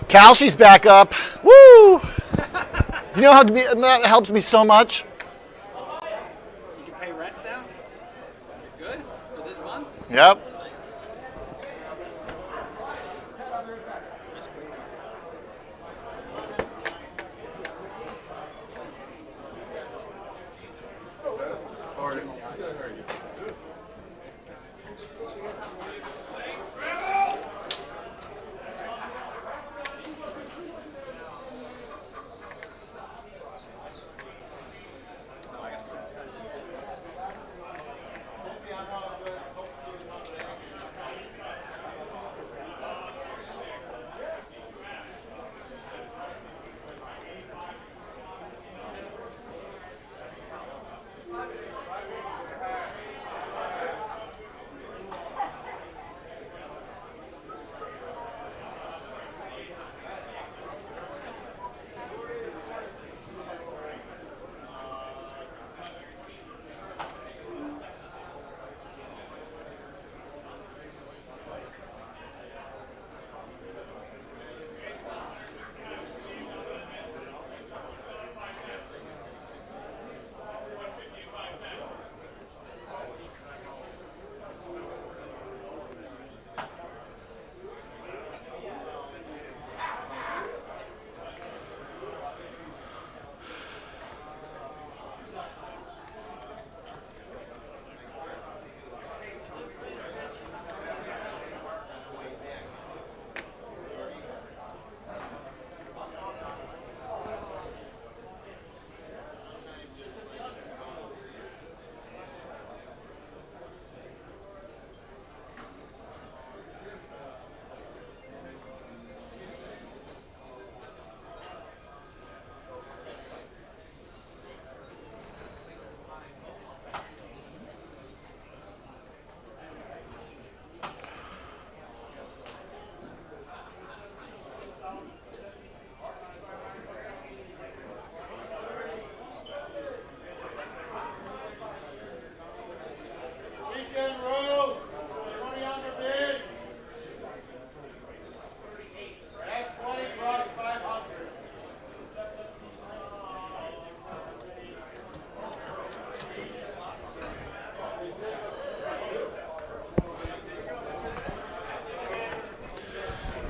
Kalshi's back up. Woo! Do you know how that helps me so much? You can pay rent now? You're good for this month? Yep.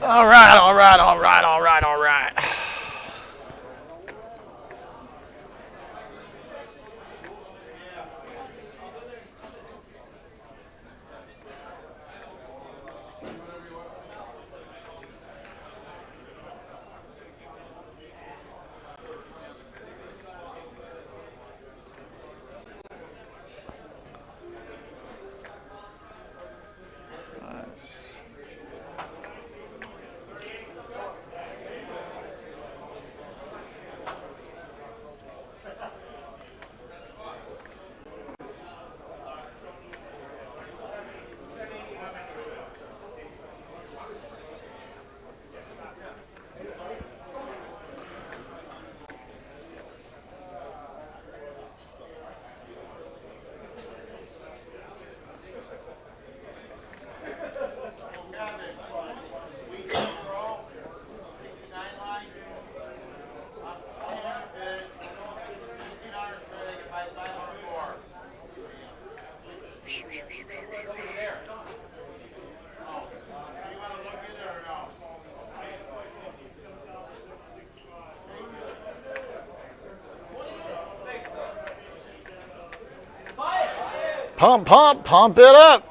All right. Pump it up.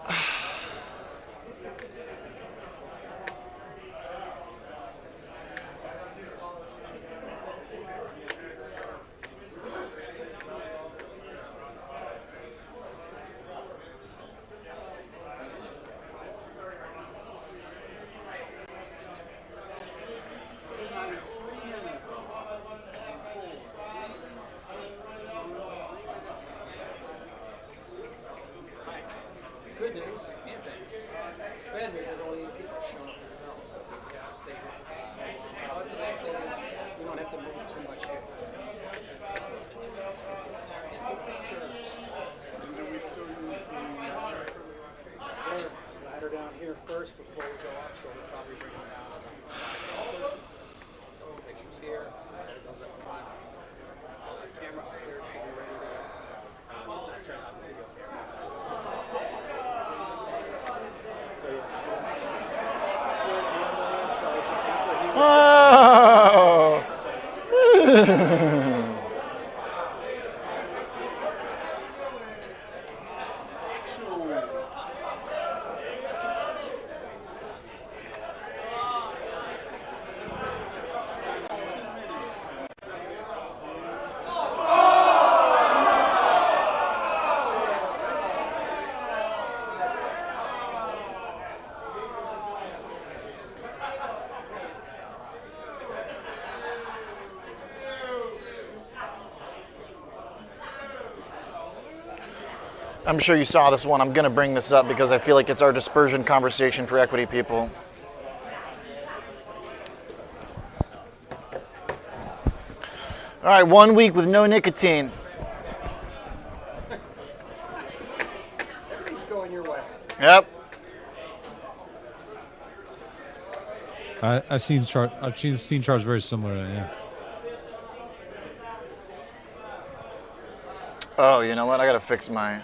Good news, and bad news. Bad news is only people showing up as well, so yeah, stay with it. But the nice thing is we don't have to move too much here. Just have to slide this up and do we still use the ladder down here first before we go up, so we'll probably bring it down. Oh. I'm sure you saw this one. I'm going to bring this up because I feel like it's our dispersion conversation for equity people. All right, 1 week with no nicotine. Everything's going your way. Yep. I've seen charts very similar. Yeah. Oh, you know what? I got to fix my...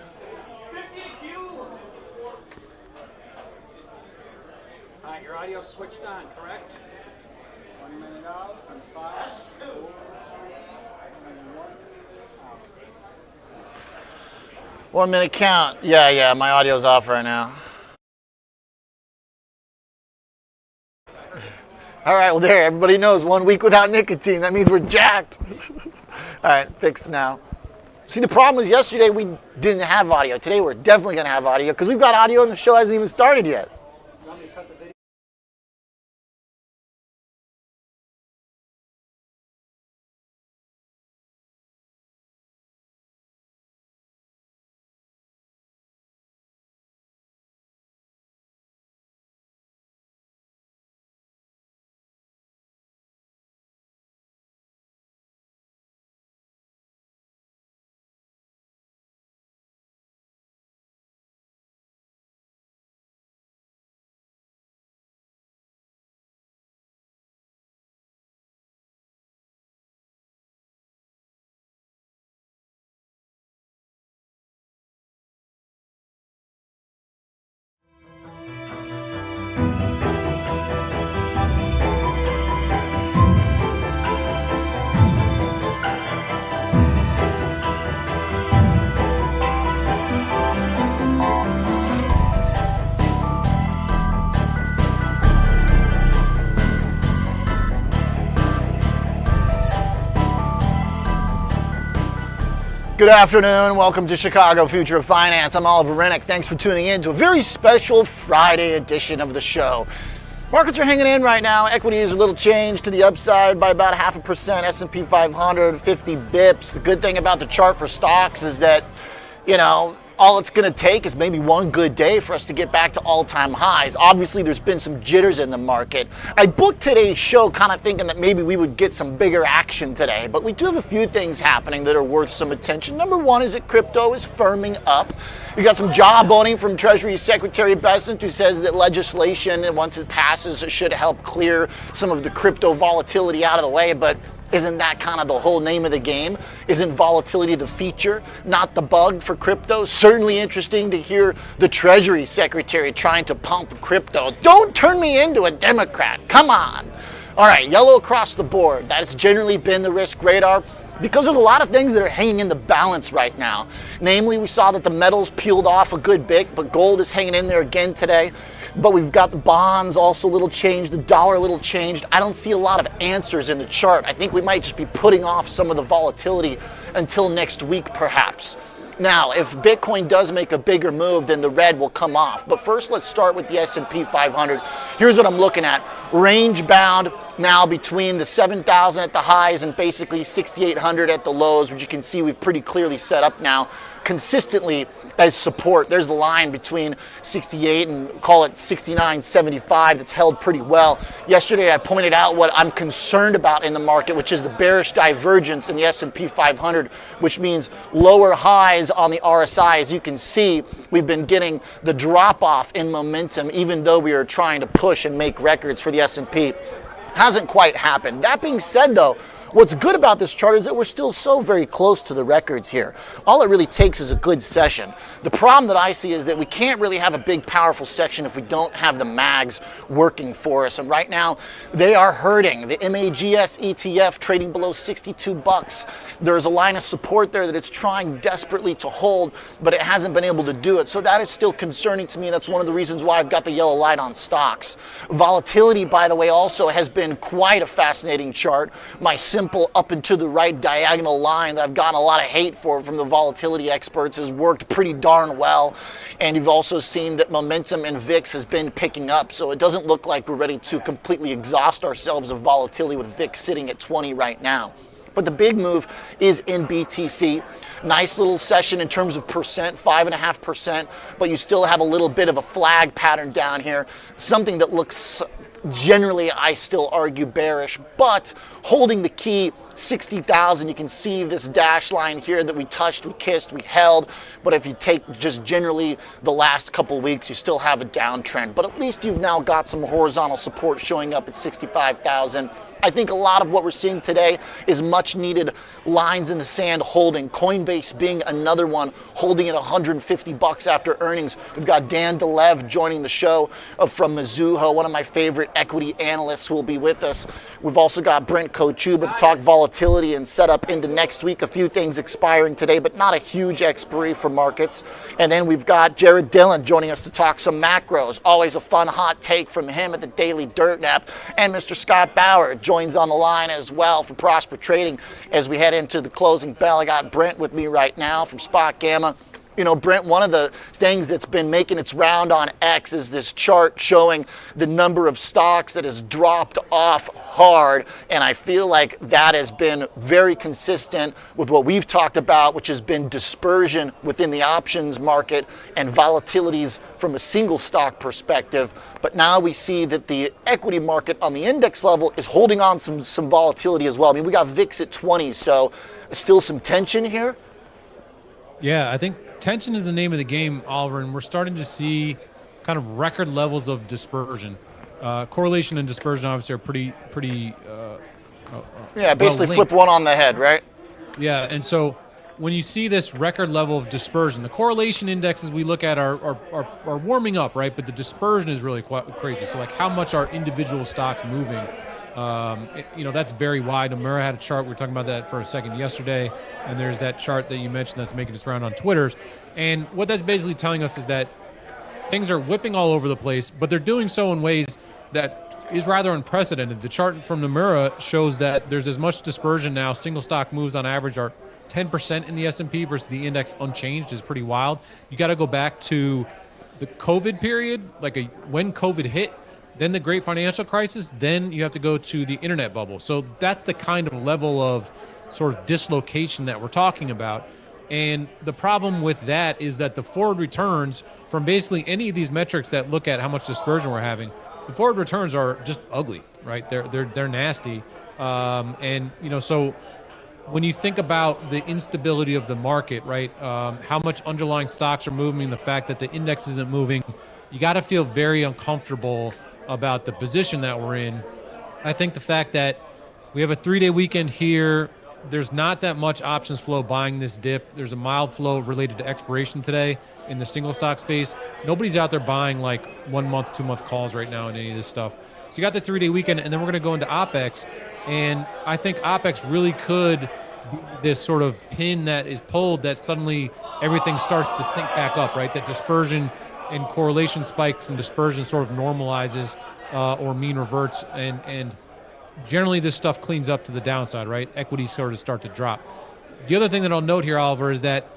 All right, your audio's switched on, correct? 1 minute out, and 5, 4, 3, 2, 1. Out. 1 minute count. Yeah, my audio's off right now. All right, well, there, everybody knows 1 week without nicotine. That means we're jacked. All right, fixed now. See, the problem was yesterday we didn't have audio. Today we're definitely going to have audio because we've got audio and the show hasn't even started yet. You want me to cut the video? Good afternoon. Welcome to Chicago Future of Finance. I'm Oliver Renick. Thanks for tuning in to a very special Friday edition of the show. Markets are hanging in right now. Equity is a little changed to the upside by about 0.5%. S&P 500, 50 bips. The good thing about the chart for stocks is that, all it's going to take is maybe one good day for us to get back to all-time highs. Obviously, there's been some jitters in the market. I booked today's show kind of thinking that maybe we would get some bigger action today, but we do have a few things happening that are worth some attention. Number one is that crypto is firming up. We got some jawboning from Treasury Secretary Bessent, who says that legislation, once it passes, should help clear some of the crypto volatility out of the way, but isn't that kind of the whole name of the game? Isn't volatility the feature, not the bug for crypto? Certainly interesting to hear the Treasury Secretary trying to pump crypto. Don't turn me into a Democrat. Come on. All right, yellow across the board. That has generally been the risk radar because there's a lot of things that are hanging in the balance right now. Namely, we saw that the metals peeled off a good bit, but gold is hanging in there again today. But we've got the bonds also a little changed, the dollar a little changed. I don't see a lot of answers in the chart. I think we might just be putting off some of the volatility until next week, perhaps. Now, if Bitcoin does make a bigger move, then the red will come off. But first, let's start with the S&P 500. Here's what I'm looking at. Range bound now between the 7,000 at the highs and basically 6,800 at the lows, which you can see we've pretty clearly set up now consistently as support. There's the line between 68 and call it 69.75 that's held pretty well. Yesterday I pointed out what I'm concerned about in the market, which is the bearish divergence in the S&P 500, which means lower highs on the RSI. As you can see, we've been getting the drop off in momentum even though we are trying to push and make records for the S&P. Hasn't quite happened. That being said though, What's good about this chart is that we're still so very close to the records here. All it really takes is a good session. The problem that I see is that we can't really have a big, powerful section if we don't have the mags working for us. And right now, they are hurting. The MAGS ETF trading below 62 bucks. There's a line of support there that it's trying desperately to hold, but it hasn't been able to do it. So that is still concerning to me. That's one of the reasons why I've got the yellow light on stocks. Volatility, by the way, also has been quite a fascinating chart. My simple up and to the right diagonal line that I've gotten a lot of hate for from the volatility experts has worked pretty darn well. And you've also seen that momentum in VIX has been picking up. So it doesn't look like we're ready to completely exhaust ourselves of volatility with VIX sitting at 20 right now. But the big move is in BTC. Nice little session in terms of percent, 5.5%, but you still have a little bit of a flag pattern down here. Something that looks generally, I still argue, bearish, but holding the key 60,000. You can see this dash line here that we touched, we kissed, we held. But if you take just generally the last couple weeks, you still have a downtrend. But at least you've now got some horizontal support showing up at 65,000. I think a lot of what we're seeing today is much needed lines in the sand holding. Coinbase being another one, holding at 150 bucks after earnings. We've got Dan Dolev joining the show from Mizuho, one of my favorite equity analysts who will be with us. We've also got Brent Kochuba to talk volatility and set up into next week. A few things expiring today, but not a huge expiry for markets. And then we've got Dillian joining us to talk some macros. Always a fun hot take from him at the Daily Dirtnap. And Mr. Scott Bauer joins on the line as well for Prosper Trading as we head into the closing bell. I got Brent with me right now from SpotGamma. You know, Brent, one of the things that's been making its round on X is this chart showing the number of stocks that has dropped off hard. And I feel like that has been very consistent with what we've talked about, which has been dispersion within the options market and volatilities from a single stock perspective. But now we see that the equity market on the index level is holding on some volatility as well. I mean, we got VIX at 20, so still some tension here. Yeah, I think tension is the name of the game, Oliver, and we're starting to see kind of record levels of dispersion. Correlation and dispersion obviously are pretty. Basically well flip one on the head, right? Yeah, and so when you see this record level of dispersion, the correlation indexes we look at are warming up, right? But the dispersion is really quite crazy. So like how much are individual stocks moving? That's very wide. Nomura had a chart. We were talking about that for a second yesterday. And there's that chart that you mentioned that's making its round on Twitter's. And what that's basically telling us is that things are whipping all over the place, but they're doing so in ways that is rather unprecedented. The chart from Nomura shows that there's as much dispersion now. Single stock moves on average are 10% in the S&P versus the index unchanged is pretty wild. You got to go back to the COVID period, when COVID hit, then the great financial crisis, then you have to go to the internet bubble. So that's the kind of level of sort of dislocation that we're talking about. And the problem with that is that the forward returns from basically any of these metrics that look at how much dispersion we're having, the forward returns are just ugly, right? They're nasty. So when you think about the instability of the market, right, how much underlying stocks are moving, the fact that the index isn't moving, you got to feel very uncomfortable about the position that we're in. I think the fact that we have a 3-day weekend here, there's not that much options flow buying this dip. There's a mild flow related to expiration today in the single stock space. Nobody's out there buying like 1 month, 2 month calls right now in any of this stuff. So you got the 3-day weekend, and then we're going to go into OPEX. And I think OPEX really could be this sort of pin that is pulled that suddenly everything starts to sync back up, right? That dispersion and correlation spikes and dispersion sort of normalizes or mean reverts, and generally this stuff cleans up to the downside, right? Equities sort of start to drop. The other thing that I'll note here, Oliver, is that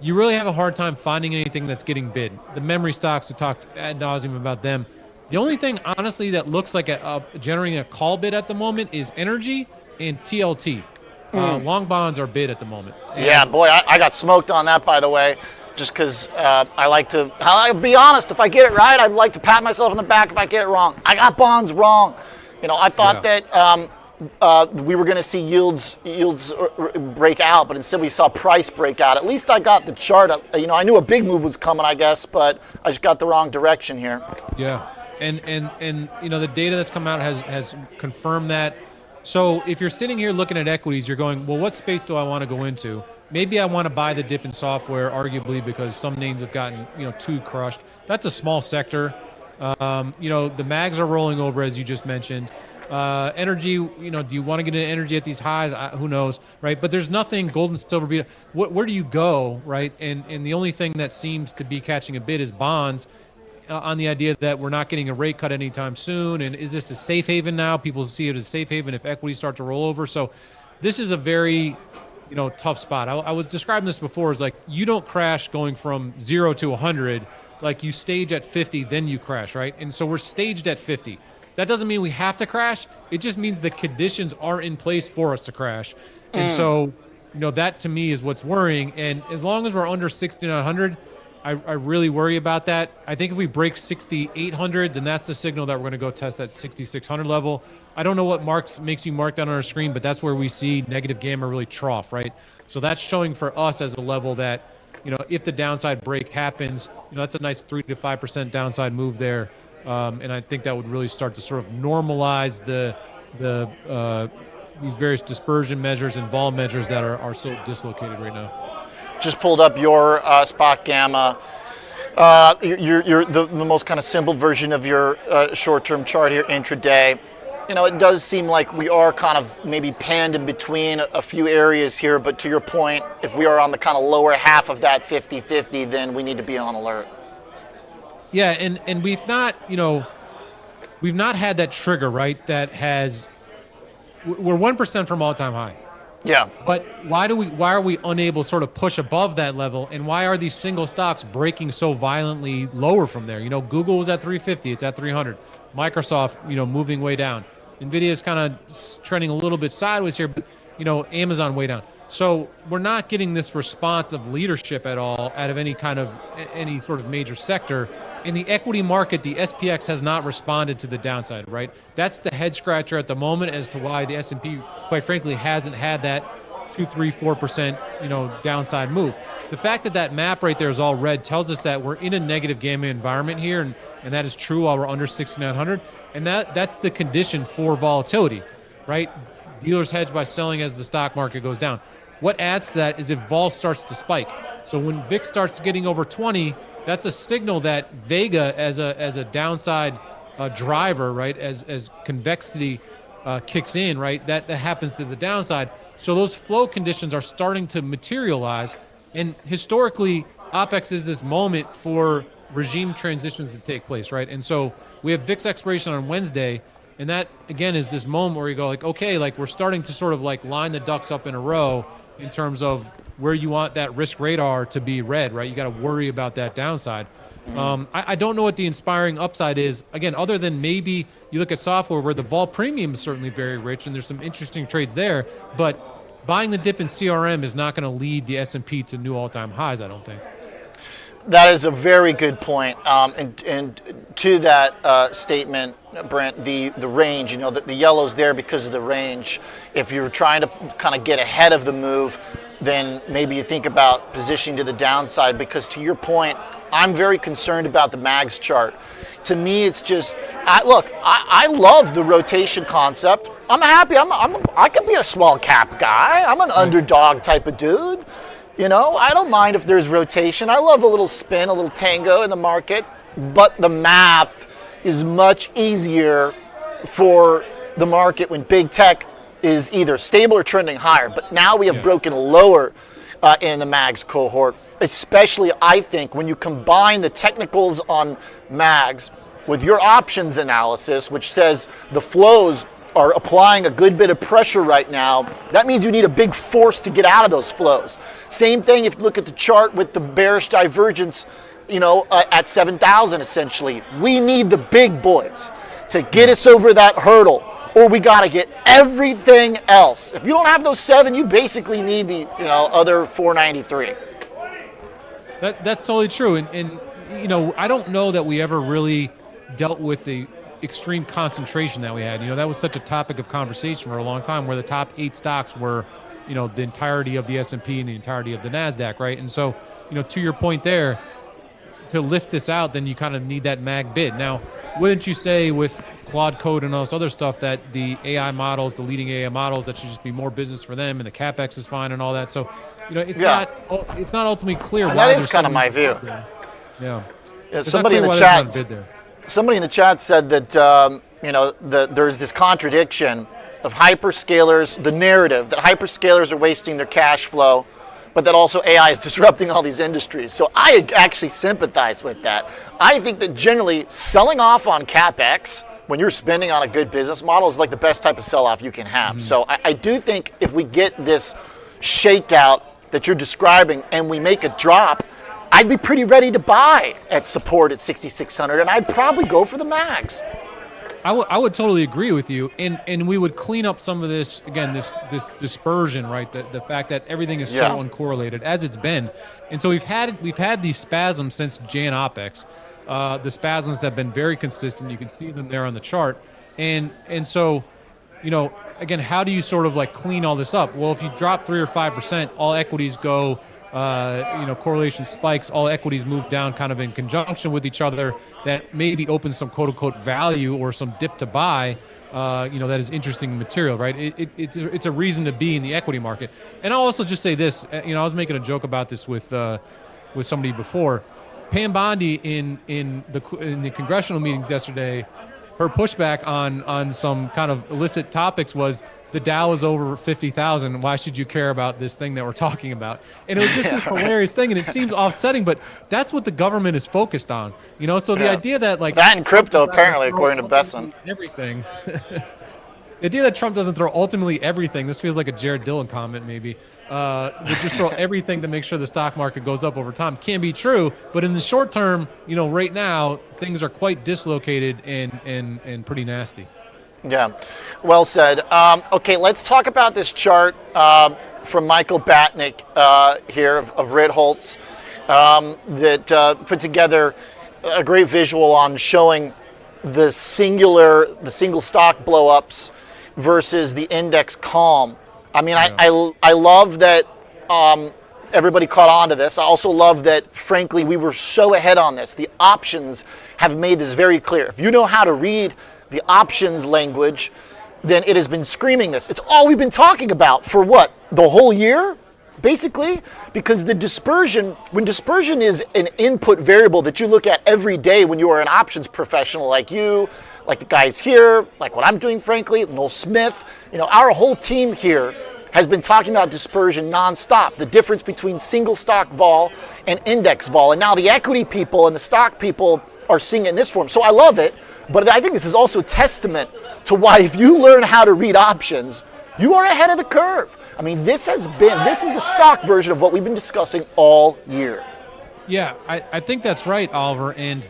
you really have a hard time finding anything that's getting bid. The memory stocks, we talked ad nauseum about them. The only thing, honestly, that looks like generating a call bid at the moment is energy and TLT. Long bonds are bid at the moment. Yeah, boy, I got smoked on that, by the way, just because I'll be honest, if I get it right, I'd like to pat myself on the back if I get it wrong. I got bonds wrong. You know, I thought that we were going to see yields break out, but instead we saw price break out. At least I got the chart. I knew a big move was coming, I guess, but I just got the wrong direction here. Yeah, and the data that's come out has confirmed that. So if you're sitting here looking at equities, you're going, well, what space do I want to go into? Maybe I want to buy the dip in software, arguably because some names have gotten too crushed. That's a small sector. The mags are rolling over, as you just mentioned. Energy, do you want to get into energy at these highs? Who knows, right? But there's nothing gold and silver. Where do you go, right? And the only thing that seems to be catching a bid is bonds, on the idea that we're not getting a rate cut anytime soon. And is this a safe haven now? People see it as safe haven if equities start to roll over. So this is a very tough spot. I was describing this before as like you don't crash going from 0 to 100. Like you stage at 50, then you crash, right? And so we're staged at 50. That doesn't mean we have to crash. It just means the conditions are in place for us to crash. And so, that to me is what's worrying. And as long as we're under 6,900, I really worry about that. I think if we break 6,800, then that's the signal that we're going to go test that 6,600 level. I don't know what makes you mark down on our screen, but that's where we see negative gamma really trough, right? So that's showing for us as a level that, if the downside break happens, that's a nice 3 to 5% downside move there. And I think that would really start to sort of normalize these various dispersion measures and vol measures that are so dislocated right now. Just pulled up your SpotGamma. You're the most kind of simple version of your short-term chart here, intraday. It does seem like we are kind of maybe panned in between a few areas here, but to your point, if we are on the kind of lower half of that 50-50, then we need to be on alert. Yeah, and we've not had that trigger, right? We're 1% from all-time high. Yeah. But why are we unable to sort of push above that level? And why are these single stocks breaking so violently lower from there? Google was at 350, it's at 300. Microsoft, moving way down. Nvidia is kind of trending a little bit sideways here, but Amazon way down. So we're not getting this response of leadership at all out of any sort of major sector. In the equity market, the SPX has not responded to the downside, right? That's the head scratcher at the moment as to why the S&P, quite frankly, hasn't had that 2, 3, 4%, downside move. The fact that map right there is all red tells us that we're in a negative gamma environment here, and that is true while we're under 6,900. And that's the condition for volatility, right? Dealers hedge by selling as the stock market goes down. What adds to that is if vol starts to spike. So when VIX starts getting over 20, that's a signal that Vega as a downside driver, right, as convexity kicks in, right, that happens to the downside. So those flow conditions are starting to materialize. And historically, OPEX is this moment for regime transitions to take place, right? And so we have VIX expiration on Wednesday, and that, again, is this moment where you go, like, okay, like we're starting to sort of like line the ducks up in a row in terms of where you want that risk radar to be red, right? You got to worry about that downside. I don't know what the inspiring upside is. Again, other than maybe you look at software where the vol premium is certainly very rich and there's some interesting trades there, but buying the dip in CRM is not going to lead the S&P to new all-time highs, I don't think. That is a very good point. And to that statement, Brent, the range, the yellow's there because of the range. If you're trying to kind of get ahead of the move, then maybe you think about positioning to the downside, because to your point, I'm very concerned about the MAGS chart. To me, it's just, I love the rotation concept. I'm happy. I could be a small cap guy. I'm an underdog type of dude. I don't mind if there's rotation. I love a little spin, a little tango in the market, but the math is much easier for the market when big tech is either stable or trending higher. But now we have broken lower in the MAGS cohort, especially, I think, when you combine the technicals on MAGS with your options analysis, which says the flows are applying a good bit of pressure right now. That means you need a big force to get out of those flows. Same thing if you look at the chart with the bearish divergence, at 7,000 essentially. We need the big boys to get us over that hurdle, or we got to get everything else. If you don't have those 7, you basically need the other 493. That's totally true. And I don't know that we ever really dealt with the extreme concentration that we had. That was such a topic of conversation for a long time, where the top 8 stocks were, the entirety of the S&P and the entirety of the NASDAQ, right? And so, to your point there, to lift this out, then you kind of need that MAG bid. Now, wouldn't you say with Claude Code and all this other stuff that the AI models, the leading AI models, that should just be more business for them, and the capex is fine and all that. So, it's not ultimately clear. And why that is there's kind of so my many view. bid there. Yeah. It's Somebody in not the clear why there's not a bid chat. there. Somebody in the chat said that there's this contradiction of hyperscalers, the narrative that hyperscalers are wasting their cash flow, but that also AI is disrupting all these industries. So I actually sympathize with that. I think that generally selling off on CapEx when you're spending on a good business model is like the best type of sell-off you can have. So I do think if we get this shakeout that you're describing and we make a drop, I'd be pretty ready to buy at support at 6,600, and I'd probably go for the mags. I would totally agree with you, and we would clean up some of this, again, this dispersion, right? The fact that everything is so uncorrelated as it's been, and so we've had these spasms since Jan OPEX. The spasms have been very consistent. You can see them there on the chart, and so, again, how do you sort of like clean all this up? Well, if you drop 3 or 5%, all equities go. Correlation spikes, all equities move down kind of in conjunction with each other. That maybe opens some quote unquote value or some dip to buy, that is interesting material, right? It's a reason to be in the equity market. And I'll also just say this, I was making a joke about this with somebody before. Pam Bondi in the congressional meetings yesterday, her pushback on some kind of illicit topics was, the Dow is over 50,000. Why should you care about this thing that we're talking about? And it was just this hilarious thing, and it seems offsetting, but that's what the government is focused on. So the idea that like that in crypto, apparently, according to Besson, everything. The idea that Trump doesn't throw ultimately everything. This feels like a Jared Dillon comment, maybe. Would just throw everything to make sure the stock market goes up over time. Can be true, but in the short term, right now things are quite dislocated and pretty nasty. Yeah, well said. Okay, let's talk about this chart from Michael Batnick here of Ritholtz that put together a great visual on showing the single stock blow-ups versus the index calm. I mean, yeah. I love that everybody caught on to this. I also love that, frankly, we were so ahead on this. The options have made this very clear. If you know how to read the options language, then it has been screaming this. It's all we've been talking about for what? The whole year, basically? Because the dispersion, when dispersion is an input variable that you look at every day when you are an options professional like you, like the guys here, like what I'm doing, frankly, Noel Smith, our whole team here has been talking about dispersion nonstop, the difference between single stock vol and index vol. And now the equity people and the stock people are seeing it in this form. So I love it. But I think this is also testament to why if you learn how to read options, you are ahead of the curve. I mean, this is the stock version of what we've been discussing all year. Yeah, I think that's right, Oliver. And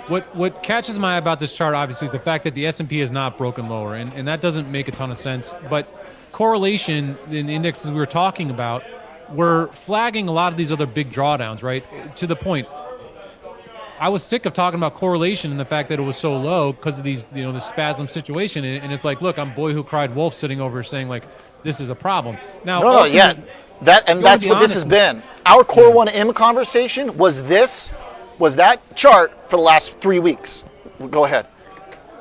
what catches my eye about this chart, obviously, is the fact that the S&P has not broken lower. And that doesn't make a ton of sense. But correlation in the indexes we were talking about, we're flagging a lot of these other big drawdowns, right? To the point. I was sick of talking about correlation and the fact that it was so low because of these, the spasm situation. And it's like, look, I'm boy who cried wolf sitting over here saying, like, this is a problem. Now, that's what this has been. Our Core 1M conversation was that chart for the last 3 weeks. Go ahead.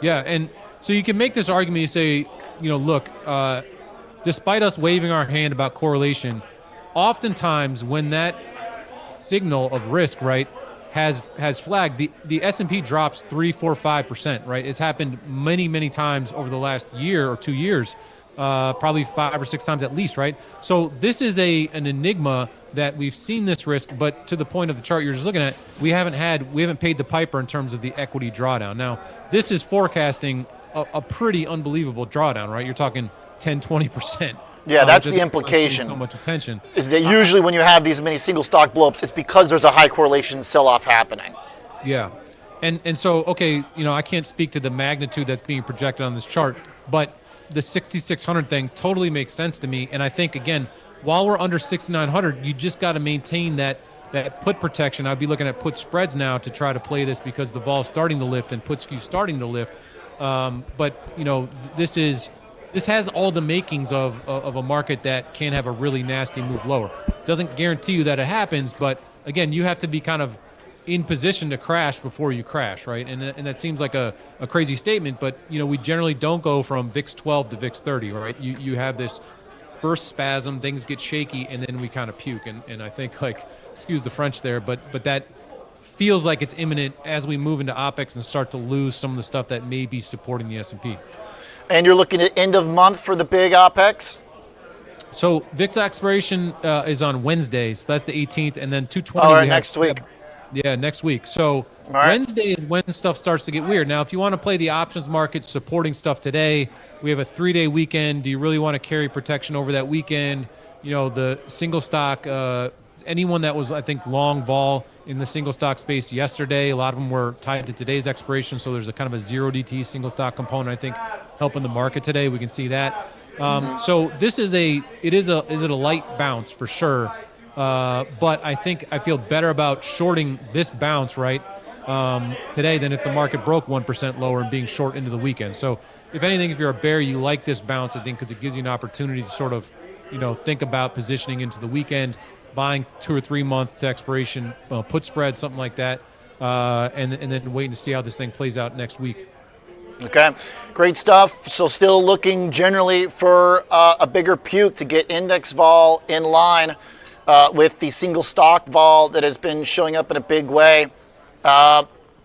Yeah, and so you can make this argument. You say, look, despite us waving our hand about correlation, oftentimes when that signal of risk, right, has flagged, the S&P drops 3, 4, 5%, right? It's happened many, many times over the last year or 2 years, probably 5 or 6 times at least, right? So this is an enigma that we've seen this risk, but to the point of the chart you're just looking at, we haven't paid the piper in terms of the equity drawdown. Now, this is forecasting a pretty unbelievable drawdown, right? You're talking 10, 20%. Yeah, that's the implication. So much attention is that usually when you have these many single stock blowups, it's because there's a high correlation sell-off happening. Yeah, and so okay, I can't speak to the magnitude that's being projected on this chart, but the 6,600 thing totally makes sense to me. And I think again, while we're under 6,900, you just got to maintain that put protection. I'd be looking at put spreads now to try to play this because the vol's starting to lift and put skew starting to lift. But this has all the makings of a market that can have a really nasty move lower. Doesn't guarantee you that it happens, but again, you have to be kind of in position to crash before you crash, right? And that seems like a crazy statement, but we generally don't go from VIX 12 to VIX 30, right? You have this first spasm, things get shaky, and then we kind of puke. And I think, like, excuse the French there, but that feels like it's imminent as we move into OPEX and start to lose some of the stuff that may be supporting the S&P. And you're looking at end of month for the big OPEX? So VIX expiration is on Wednesday, so that's the 18th, and then 220. All right, next week. Yeah, next week. So right. Wednesday is when stuff starts to get weird. Now, if you want to play the options market supporting stuff today, we have a 3-day weekend. Do you really want to carry protection over that weekend? The single stock, anyone that was, I think, long vol in the single stock space yesterday, a lot of them were tied to today's expiration, so there's a kind of a 0DT single stock component, I think, helping the market today. We can see that. So this is a light bounce for sure. But I think I feel better about shorting this bounce today than if the market broke 1% lower and being short into the weekend. So if anything, if you're a bear, you like this bounce, I think, because it gives you an opportunity to sort of, think about positioning into the weekend, buying 2 or 3 month to expiration, put spread, something like that, and then waiting to see how this thing plays out next week. Okay, great stuff. So still looking generally for a bigger puke to get index vol in line with the single stock vol that has been showing up in a big way.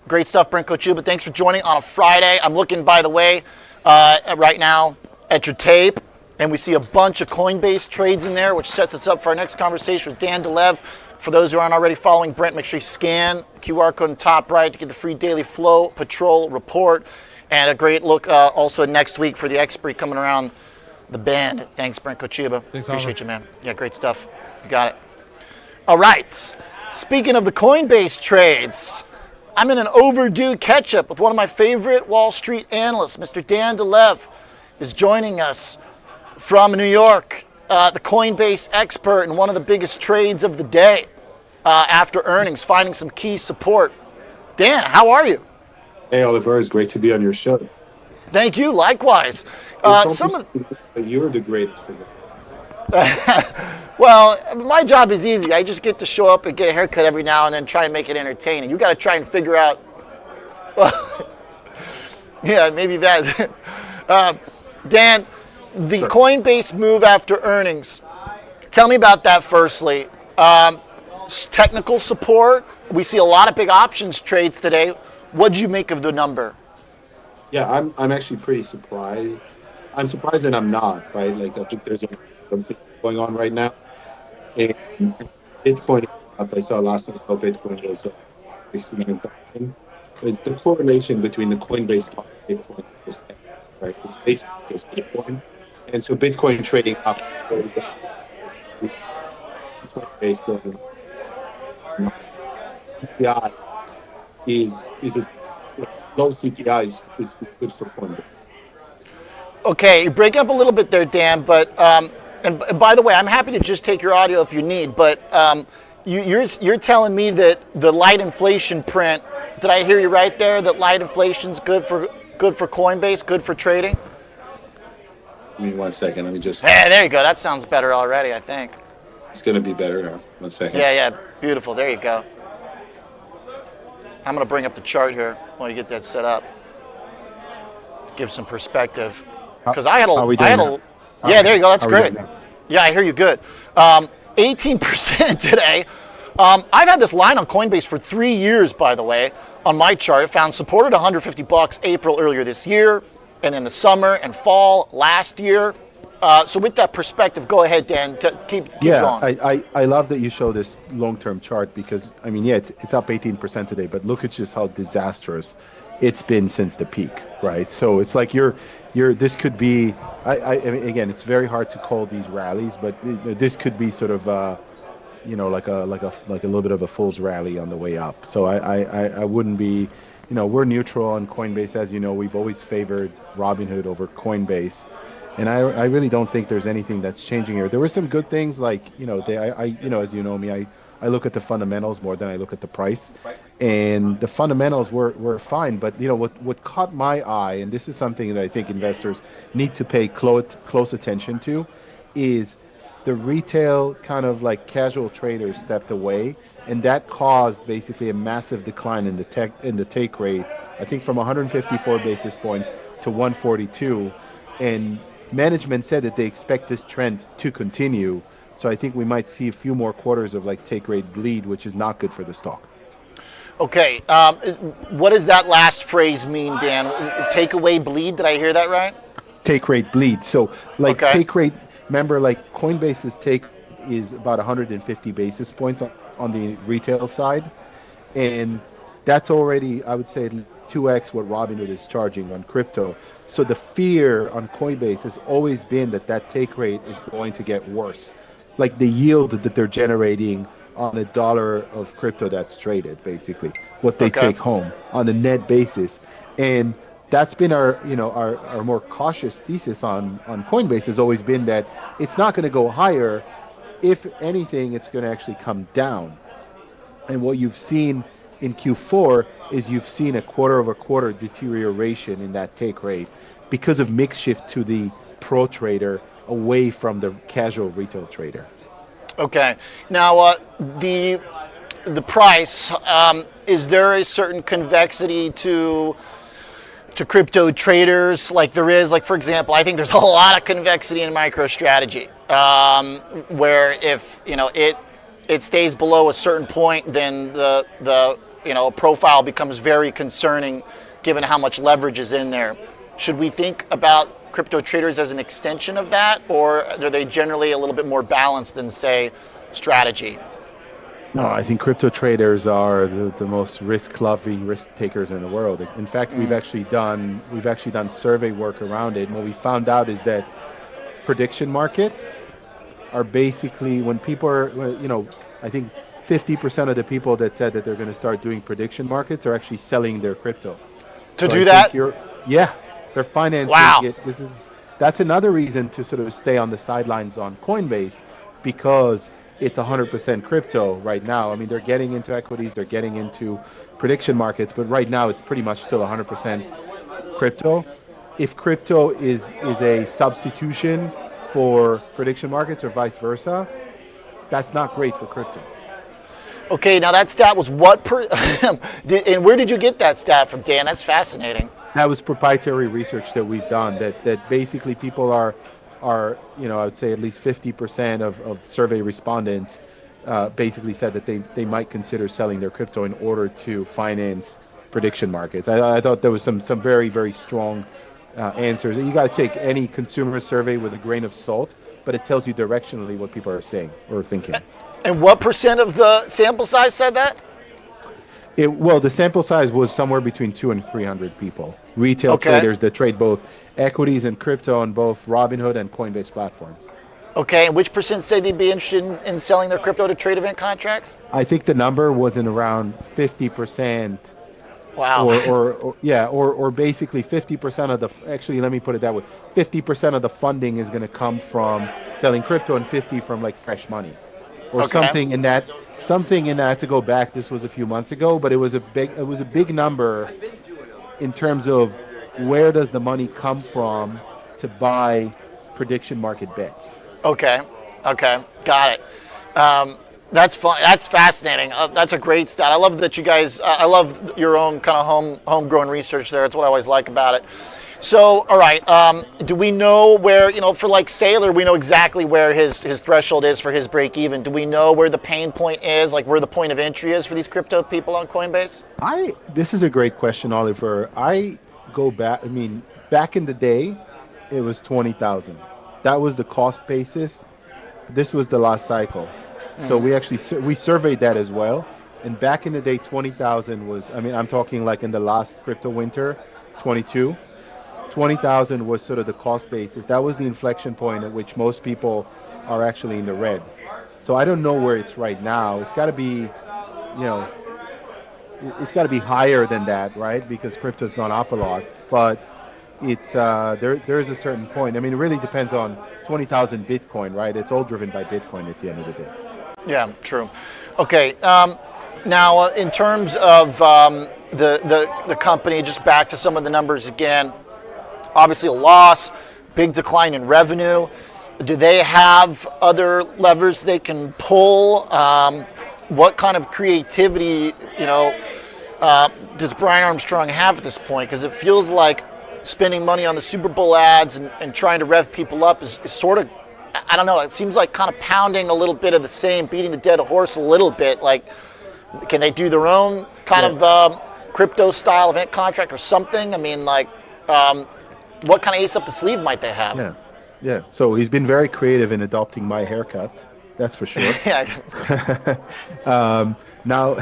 Great stuff, Brent Kochuba. Thanks for joining on a Friday. I'm looking, by the way, right now at your tape, and we see a bunch of Coinbase trades in there, which sets us up for our next conversation with Dan Dolev. For those who aren't already following Brent, make sure you scan QR code on the top right to get the free daily flow patrol report. And a great look also next week for the expiry coming around the bend. Thanks, Brent Kochuba. Thanks, Appreciate Oliver. you, man. Yeah, great stuff. You got it. All right. Speaking of the Coinbase trades, I'm in an overdue catch-up with one of my favorite Wall Street analysts. Mr. Dan Dolev is joining us from New York, the Coinbase expert and one of the biggest trades of the day after earnings, finding some key support. Dan, how are you? Hey, Oliver, it's great to be on your show. Thank you. Likewise. You're the greatest. Well, my job is easy. I just get to show up and get a haircut every now and then, try and make it entertaining. You got to try and figure out. Well, yeah, maybe that. Dan, the Coinbase move after earnings. Tell me about that. Firstly, technical support. We see a lot of big options trades today. What did you make of the number? Yeah, I'm actually pretty surprised. I'm surprised and I'm not, right? Like, I think there's something going on right now. And Bitcoin up. I saw last time Bitcoin was 69,000. It's the correlation between the Coinbase stock and Bitcoin, right? It's basically just Bitcoin. And so Bitcoin trading up. Coinbase going CPI is a low CPI is good for Coinbase. Okay, you break up a little bit there, Dan, but and by the way, I'm happy to just take your audio if you need, but you're telling me that the light inflation print, did I hear you right there, that light inflation's good for Coinbase, good for trading? Give me 1 second, let me just... Hey, there you go, that sounds better already, I think. It's going to be better now. 1 second. Yeah, beautiful, there you go. I'm going to bring up the chart here while you get that set up. Give some perspective. Because I had a yeah, there you go, that's great. Yeah, I hear you good. 18% today. I've had this line on Coinbase for 3 years, by the way, on my chart. It found support at $150 April earlier this year, and then the summer and fall last year. So with that perspective, go ahead, Dan, keep going. I love that you show this long-term chart because, I mean, yeah, it's up 18% today, but look at just how disastrous it's been since the peak, right? So it's like this could be, I mean, again, it's very hard to call these rallies, but this could be sort of, like a little bit of a fool's rally on the way up. So I wouldn't be, we're neutral on Coinbase. As you know, we've always favored Robinhood over Coinbase. And I really don't think there's anything that's changing here. There were some good things like, as you know me, I look at the fundamentals more than I look at the price. And the fundamentals were fine. But, what caught my eye, and this is something that I think investors need to pay close attention to, is the retail kind of like casual traders stepped away and that caused basically a massive decline in the take rate. I think from 154 basis points to 142, and management said that they expect this trend to continue. So I think we might see a few more quarters of like take rate bleed, which is not good for the stock. Okay, what does that last phrase mean, Dan? Take away bleed? Did I hear that right? Take rate bleed. So like Okay. take rate, remember like Coinbase's take is about 150 basis points on the retail side. And that's already, I would say, 2x what Robinhood is charging on crypto. So the fear on Coinbase has always been that that take rate is going to get worse. Like the yield that they're generating on $1 of crypto that's traded, basically, what they Okay. take home on a net basis. And that's been our more cautious thesis on Coinbase has always been that it's not going to go higher. If anything, it's going to actually come down. And what you've seen in Q4 is you've seen a quarter-over-quarter deterioration in that take rate because of mix shift to the pro trader away from the casual retail trader. Okay. Now, the price, is there a certain convexity to crypto traders like there is? Like, for example, I think there's a lot of convexity in MicroStrategy, where if, it stays below a certain point, then the profile becomes very concerning given how much leverage is in there. Should we think about crypto traders as an extension of that, or are they generally a little bit more balanced than, say, strategy? No, I think crypto traders are the most risk-loving risk takers in the world. In fact, we've actually done survey work around it, and what we found out is that prediction markets are basically when people are, I think 50% of the people that said that they're going to start doing prediction markets are actually selling their crypto. To So do I that? think they're financing Wow. it. That's another reason to sort of stay on the sidelines on Coinbase, because it's 100% crypto right now. I mean, they're getting into equities, they're getting into prediction markets, but right now it's pretty much still 100% crypto. If crypto is a substitution for prediction markets or vice versa, that's not great for crypto. Okay, now that stat was what and where did you get that stat from, Dan? That's fascinating. That was proprietary research that we've done that basically people are I would say at least 50% of survey respondents basically said that they might consider selling their crypto in order to finance prediction markets. I thought there was some very, very strong answers. You got to take any consumer survey with a grain of salt, but it tells you directionally what people are saying or thinking. And what percent of the sample size said that? The sample size was somewhere between 200 and 300 people. Retail traders that trade both equities and crypto on both Robinhood and Coinbase platforms. Okay, and which percent say they'd be interested in selling their crypto to trade event contracts? I think the number was in around 50%. Wow. Or basically 50% of the, actually let me put it that way, 50% of the funding is going to come from selling crypto and 50 from like fresh money. Or something in that. I have to go back. This was a few months ago, but it was a big number in terms of where does the money come from to buy prediction market bets. Okay, got it. That's fun. That's fascinating. That's a great stat. I love that you guys. I love your own kind of homegrown research there. That's what I always like about it. So, all right. Do we know where, for like Saylor, we know exactly where his threshold is for his break even. Do we know where the pain point is, like where the point of entry is for these crypto people on Coinbase? This is a great question, Oliver. I go back. I mean, back in the day, it was 20,000. That was the cost basis. This was the last cycle. So we surveyed that as well. And back in the day, 20,000 was, I'm talking like in the last crypto winter, 22. 20,000 was sort of the cost basis. That was the inflection point at which most people are actually in the red. So I don't know where it's right now. It's got to be, it's got to be higher than that, right? Because crypto's gone up a lot. But it's there is a certain point. It really depends on 20,000 Bitcoin, right? It's all driven by Bitcoin at the end of the day. Yeah, true. Okay. Now, in terms of the company, just back to some of the numbers again. Obviously a loss, big decline in revenue. Do they have other levers they can pull? what kind of creativity, does Brian Armstrong have at this point? Because it feels like spending money on the Super Bowl ads and trying to rev people up is sort of, I don't know, it seems like kind of pounding a little bit of the same, beating the dead horse a little bit. Like, can they do their own kind of crypto style event contract or something? I mean, like, what kind of ace up the sleeve might they have? Yeah. So he's been very creative in adopting my haircut. That's for sure. Now,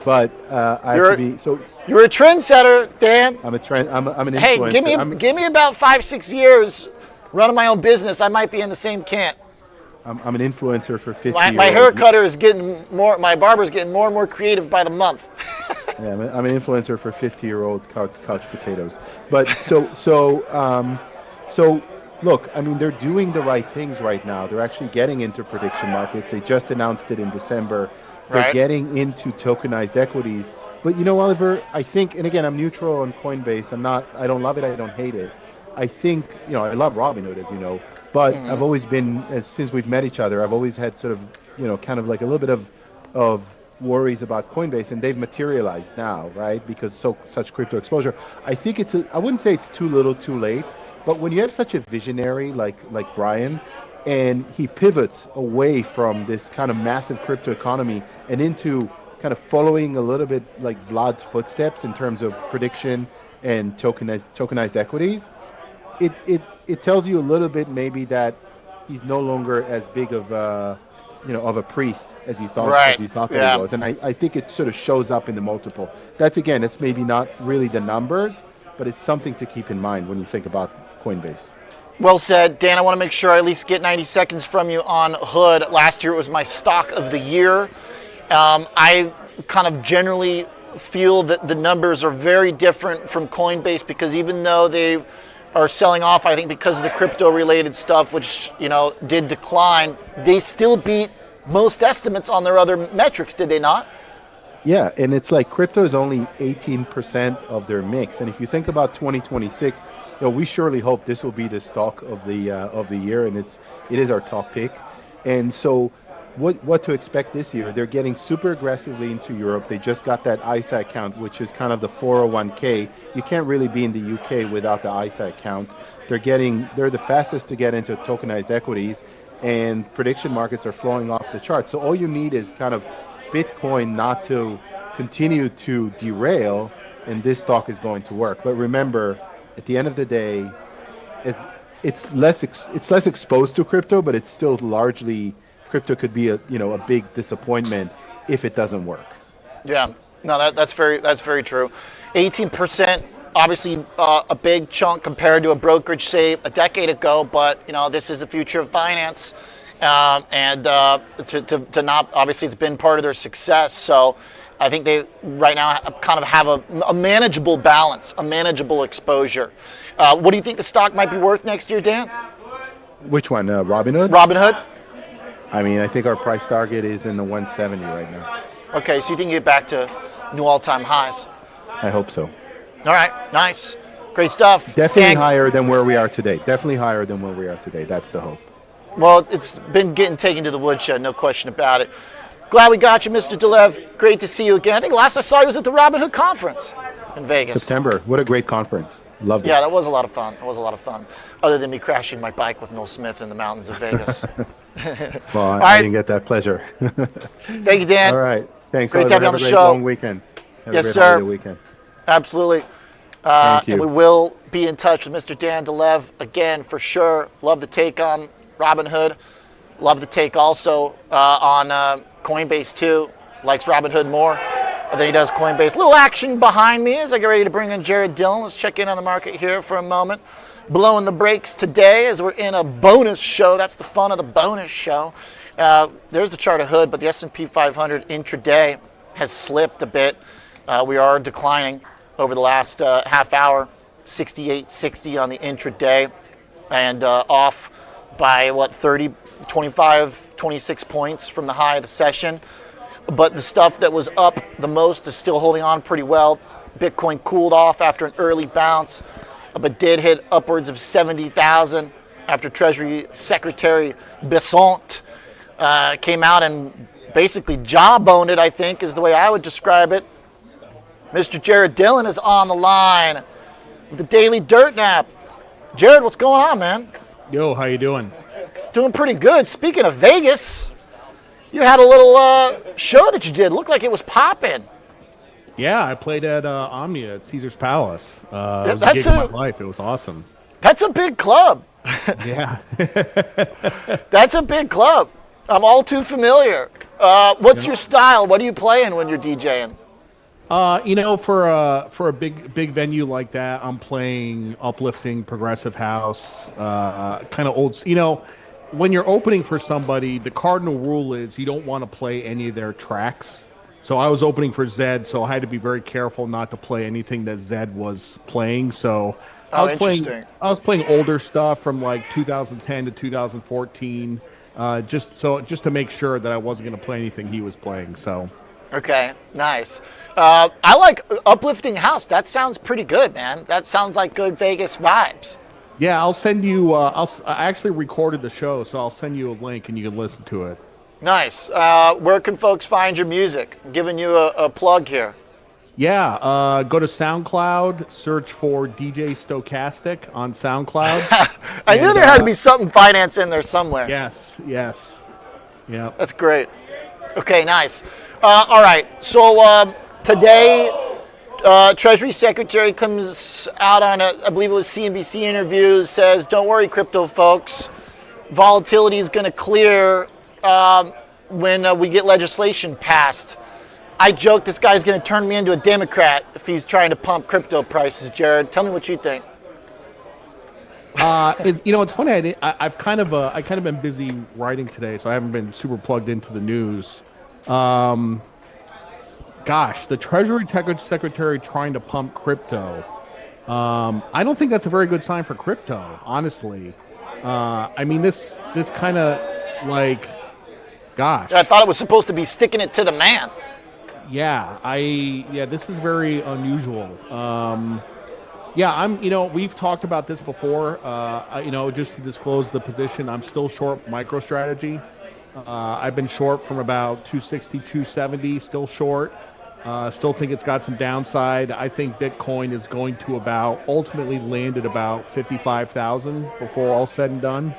but I have to be so. You're a trendsetter, Dan. I'm a trend. I'm an Hey, influencer. give me about 5-6 years running my own business. I might be in the same camp. I'm an influencer for 50. My hair cutter is getting more. My barber's getting more and more creative by the month. Yeah, I'm an influencer for 50-year-old couch potatoes. But so look, I mean, they're doing the right things right now. They're actually getting into prediction markets. They just announced it in December. They're getting into tokenized equities. But Oliver, I think, and again, I'm neutral on Coinbase. I don't love it. I don't hate it. I think, I love Robinhood, as you know, but I've always been, since we've met each other, I've always had sort of, kind of like a little bit of worries about Coinbase, and they've materialized now, right? Because such crypto exposure. I think I wouldn't say it's too little, too late, but when you have such a visionary like Brian, and he pivots away from this kind of massive crypto economy and into kind of following a little bit like Vlad's footsteps in terms of prediction and tokenized equities, it tells you a little bit maybe that he's no longer as big of a priest as you thought that he was, and I think it sort of shows up in the multiple. It's maybe not really the numbers, but it's something to keep in mind when you think about Coinbase. Well said, Dan. I want to make sure I at least get 90 seconds from you on Hood. Last year it was my stock of the year. I kind of generally feel that the numbers are very different from Coinbase because even though they are selling off, I think because of the crypto-related stuff, which did decline, they still beat most estimates on their other metrics, did they not? Yeah, and it's like crypto is only 18% of their mix, and if you think about 2026, we surely hope this will be the stock of the year, and it is our top pick. And so, what to expect this year? They're getting super aggressively into Europe. They just got that ISA account, which is kind of the 401k. You can't really be in the UK without the ISA account. They're the fastest to get into tokenized equities, and prediction markets are flowing off the charts. So all you need is kind of Bitcoin not to continue to derail, and this stock is going to work. But remember, at the end of the day, it's less exposed to crypto, but it's still largely crypto could be a big disappointment if it doesn't work. Yeah, no, that's very true. 18%, obviously a big chunk compared to a brokerage say a decade ago, but this is the future of finance, and to not obviously it's been part of their success. So I think they right now kind of have a manageable balance, a manageable exposure. What do you think the stock might be worth next year, Dan? Which one, Robinhood? Robinhood. I mean, I think our price target is in the 170 right now. Okay, so you think you get back to new all-time highs? I hope so. All right, nice. Great stuff. Definitely higher than where we are today. That's the hope. Well, it's been getting taken to the woodshed, no question about it. Glad we got you, Mr. Dolev. Great to see you again. I think last I saw you was at the Robinhood conference in Vegas. September. What a great conference. Loved it. Yeah, that was a lot of fun. Other than me crashing my bike with Noel Smith in the mountains of Vegas. Well, I didn't get that pleasure. Thank you, Dan. All right. Thanks. Great to have you on the show. Long weekend. Yes, sir. Weekend. Absolutely. Thank you. And we will be in touch with Mr. Dan Dolev again for sure. Love the take on Robinhood. Love the take also on Coinbase too. Likes Robinhood more than he does Coinbase. Little action behind me as I get ready to bring in Jared Dillon. Let's check in on the market here for a moment. Blowing the brakes today as we're in a bonus show. That's the fun of the bonus show. There's the chart of Hood, but the S&P 500 intraday has slipped a bit. We are declining over the last half hour, 68.60 on the intraday, and off by 30, 25, 26 points from the high of the session. But the stuff that was up the most is still holding on pretty well. Bitcoin cooled off after an early bounce, but did hit upwards of 70,000 after Treasury Secretary Besant came out and basically jawboned it, I think, is the way I would describe it. Mr. Jared Dillian is on the line with the Daily Dirtnap. Jared, what's going on, man? Yo, how you doing? Doing pretty good. Speaking of Vegas, you had a little show that you did. Looked like it was popping. Yeah, I played at Omnia at Caesar's Palace. It was a that's gig of my life. It was awesome. That's a big club. Yeah. That's a big club. I'm all too familiar. What's your style? What are you playing when you're DJing? For a big venue like that, I'm playing uplifting progressive house, kind of old. When you're opening for somebody, the cardinal rule is you don't want to play any of their tracks. So I was opening for Zed, so I had to be very careful not to play anything that Zed was playing. So I was playing older stuff from like 2010 to 2014, just to make sure that I wasn't going to play anything he was playing. So. Okay, nice. I like uplifting house. That sounds pretty good, man. That sounds like good Vegas vibes. Yeah, I'll send you. I actually recorded the show, so I'll send you a link and you can listen to it. Nice. Where can folks find your music? I'm giving you a plug here. Yeah, go to SoundCloud, search for DJ Stochastic on SoundCloud. I knew there had to be something finance in there somewhere. Yes. Yeah. That's great. Okay, nice. All right, so today, Treasury Secretary comes out on I believe it was CNBC interview, says, don't worry, crypto folks, volatility is going to clear when we get legislation passed. I joke this guy's going to turn me into a Democrat if he's trying to pump crypto prices. Jared, tell me what you think. It's funny. I've kind of been busy writing today, so I haven't been super plugged into the news. The Treasury Secretary trying to pump crypto. I don't think that's a very good sign for crypto, honestly. This kind of like, gosh. I thought it was supposed to be sticking it to the man. Yeah, this is very unusual. We've talked about this before. Just to disclose the position, I'm still short MicroStrategy. I've been short from about 260, 270, still short. Still think it's got some downside. I think Bitcoin is going to ultimately land at about 55,000 before all said and done.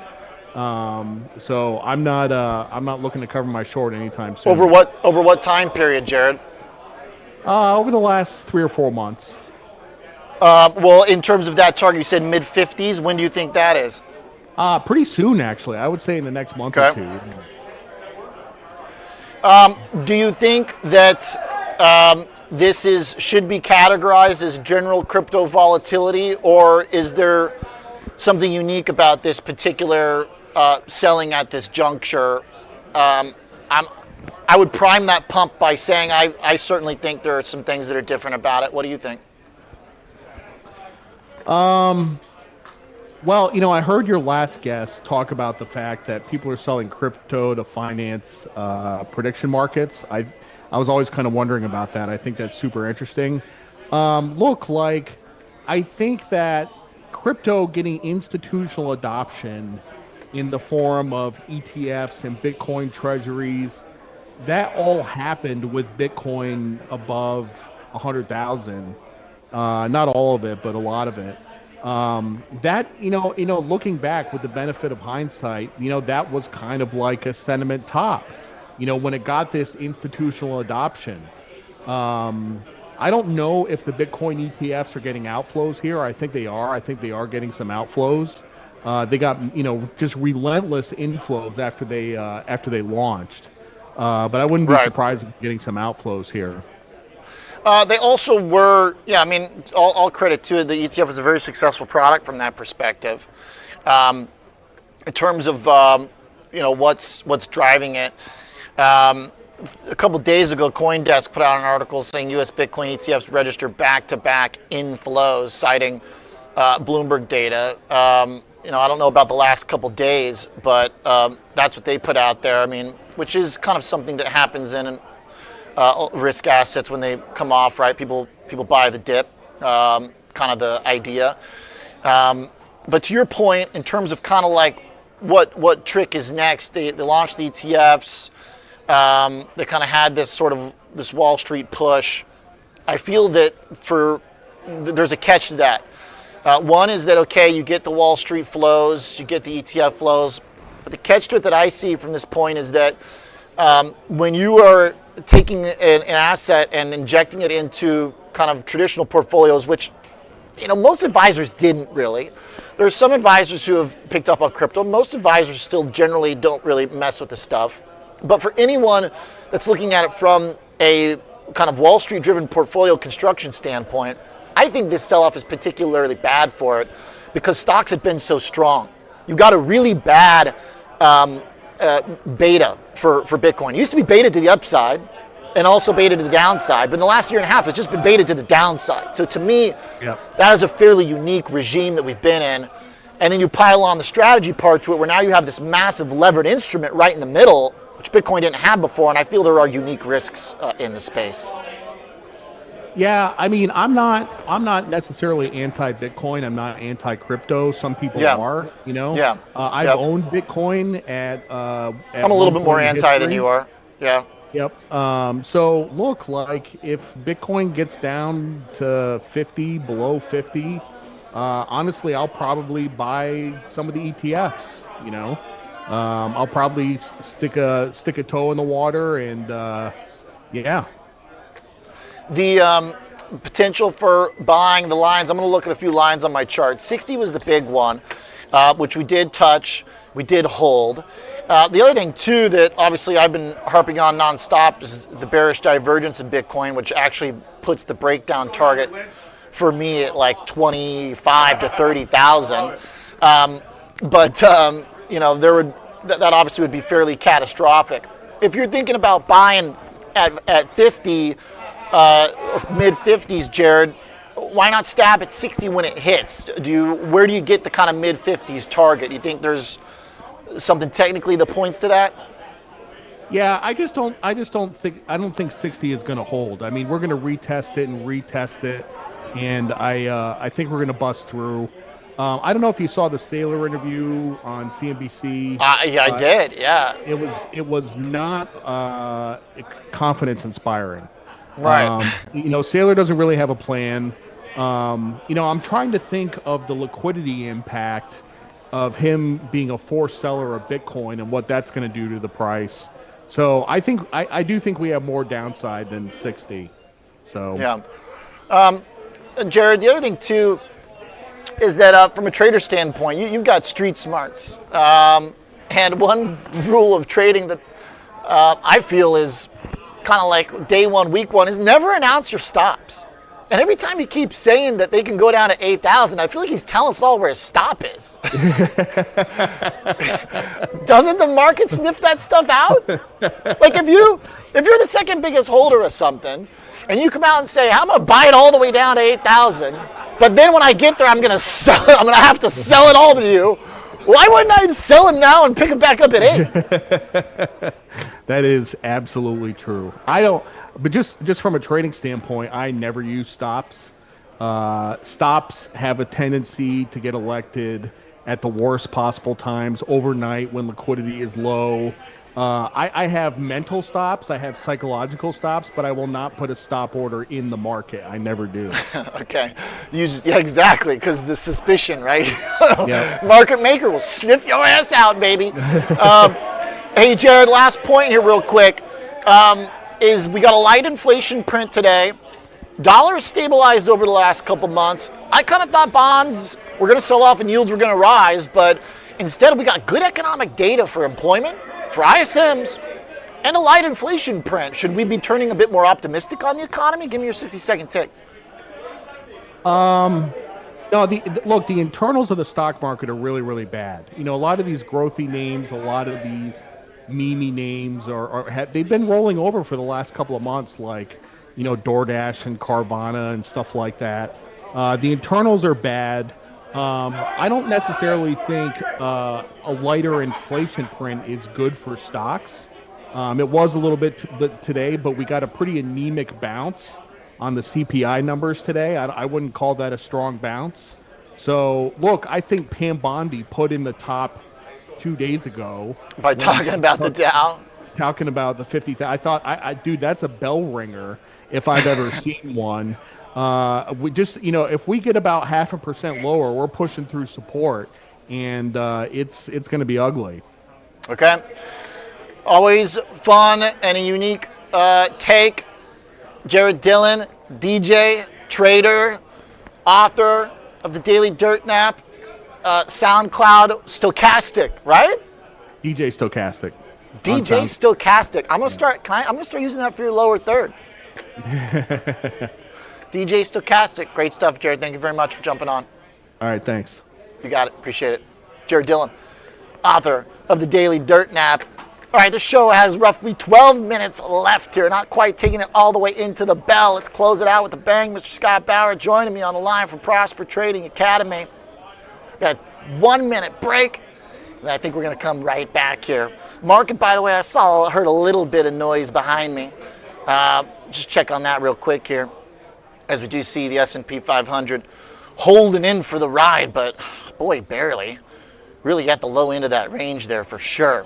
So I'm not looking to cover my short anytime soon. Over what time period, Jared? Over the last 3 or 4 months. Well, in terms of that target, you said mid-50s. When do you think that is? Pretty soon, actually. I would say in the next month or two. Do you think that this should be categorized as general crypto volatility, or is there something unique about this particular selling at this juncture? I would prime that pump by saying I certainly think there are some things that are different about it. What do you think? Well, I heard your last guest talk about the fact that people are selling crypto to finance prediction markets. I was always kind of wondering about that. I think that's super interesting. I think that crypto getting institutional adoption in the form of ETFs and Bitcoin treasuries, that all happened with Bitcoin above 100,000. Not all of it, but a lot of it. Looking back with the benefit of hindsight, that was kind of like a sentiment top, when it got this institutional adoption. I don't know if the Bitcoin ETFs are getting outflows here. I think they are. I think they are getting some outflows. They got, just relentless inflows after they launched. But I wouldn't be surprised if getting some outflows here. They also were, all credit to it. The ETF was a very successful product from that perspective. In terms of, what's driving it. A couple days ago, CoinDesk put out an article saying U.S. Bitcoin ETFs register back-to-back inflows, citing Bloomberg data. I don't know about the last couple days, but that's what they put out there. Which is kind of something that happens in risk assets when they come off, right? People buy the dip, kind of the idea. But to your point, in terms of kind of like what trick is next, they launched the ETFs. They kind of had this sort of this Wall Street push. I feel that there's a catch to that. One is that, okay, you get the Wall Street flows, you get the ETF flows, but the catch to it that I see from this point is that when you are taking an asset and injecting it into kind of traditional portfolios, which most advisors didn't really. There's some advisors who have picked up on crypto. Most advisors still generally don't really mess with the stuff. But for anyone that's looking at it from a kind of Wall Street driven portfolio construction standpoint, I think this sell-off is particularly bad for it because stocks have been so strong. You got a really bad beta for Bitcoin. It used to be beta to the upside and also beta to the downside, but in the last year and a half, it's just been beta to the downside. So to me, that is a fairly unique regime that we've been in. And then you pile on the strategy part to it where now you have this massive levered instrument right in the middle, which Bitcoin didn't have before, and I feel there are unique risks in the space. Yeah, I mean, I'm not necessarily anti-Bitcoin. I'm not anti-crypto. Some people are, Yeah. I've owned Bitcoin at I'm a little bit more anti than you are. Yeah. Yep. So look, like if Bitcoin gets down to 50, below 50, honestly, I'll probably buy some of the ETFs. I'll probably stick a toe in the water, and yeah. The potential for buying the lines, I'm going to look at a few lines on my chart. 60 was the big one, which we did touch, we did hold. The other thing, too, that obviously I've been harping on nonstop is the bearish divergence in Bitcoin, which actually puts the breakdown target for me at like 25 to 30,000. That obviously would be fairly catastrophic. If you're thinking about buying at 50, or mid-50s, Jared, why not stab at 60 when it hits? Where do you get the kind of mid-50s target? Do you think there's something technically that points to that? Yeah, I don't think 60 is going to hold. I mean, we're going to retest it, and I think we're going to bust through. I don't know if you saw the Saylor interview on CNBC. Yeah, I did. Yeah, it was not confidence inspiring. Right. Saylor doesn't really have a plan. I'm trying to think of the liquidity impact of him being a forced seller of Bitcoin and what that's going to do to the price. So I do think we have more downside than 60. So yeah. Jared, the other thing too is that from a trader standpoint, you've got street smarts, and one rule of trading that I feel is kind of like day one, week one, is never announce your stops. And every time he keeps saying that they can go down to 8,000, I feel like he's telling us all where his stop is. Doesn't the market sniff that stuff out? Like if you're the second biggest holder of something, and you come out and say, I'm going to buy it all the way down to 8,000, but then when I get there, I'm going to sell it. I'm going to have to sell it all to you. Why wouldn't I sell him now and pick it back up at 8? That is absolutely true. But just from a trading standpoint, I never use stops. Stops have a tendency to get elected at the worst possible times, overnight when liquidity is low. I have mental stops, I have psychological stops, but I will not put a stop order in the market. I never do. Okay. Yeah, exactly, because the suspicion, right? Yep. Market maker will sniff your ass out, baby. Hey, Jared, last point here real quick is we got a light inflation print today. Dollar has stabilized over the last couple months. I kind of thought bonds were going to sell off and yields were going to rise, but instead we got good economic data for employment, for ISMs, and a light inflation print. Should we be turning a bit more optimistic on the economy? Give me your 60-second take. No, look, the internals of the stock market are really, really bad. A lot of these growthy names, a lot of these meme names they've been rolling over for the last couple of months, like, DoorDash and Carvana and stuff like that. The internals are bad. I don't necessarily think a lighter inflation print is good for stocks. It was a little bit today, but we got a pretty anemic bounce on the CPI numbers today. I wouldn't call that a strong bounce. So, look, I think Pam Bondi put in the top 2 days ago. By talking about the Dow? talking about the 50. I thought, dude, that's a bell ringer if I've ever seen one. We just, if we get about 0.5% lower, we're pushing through support, and it's going to be ugly. Okay. Always fun and a unique take. Jared Dillian, DJ, trader, author of the Daily Dirtnap, SoundCloud, Stochastic, right? DJ Stochastic. DJ Stochastic. I'm gonna start. I'm gonna start using that for your lower third. DJ Stochastic. Great stuff, Jared. Thank you very much for jumping on. All right, thanks. You got it. Appreciate it. Jared Dillian, author of the Daily Dirtnap. All right, the show has roughly 12 minutes left here. Not quite taking it all the way into the bell. Let's close it out with a bang. Mr. Scott Bauer joining me on the line from Prosper Trading Academy. Got a 1 minute break, and I think we're going to come right back here. Market, by the way, heard a little bit of noise behind me. Just check on that real quick here, as we do see the S&P 500 holding in for the ride, but boy, barely. Really at the low end of that range there for sure.